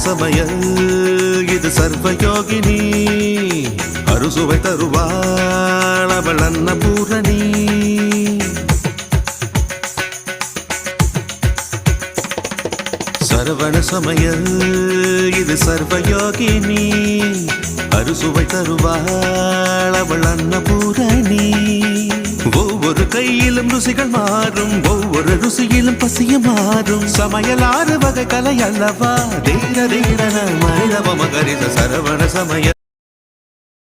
சமையல் இது சர்வயோகினி அறுசுவை தருவாள் அவள் அன்னபூரணி சரவண சமையல் இது சர்வயோகினி அறுசுவை தருவாள் அவள் அன்னபூரணி ஒவ்வொரு கையிலும் ருசிகள் மாறும் ஒவ்வொரு ருசியிலும் பசியும் மாறும் சமையல் 6 வகை கலை அல்லவா தீர தீரன மனிதவ மகரித சரவண சமையல்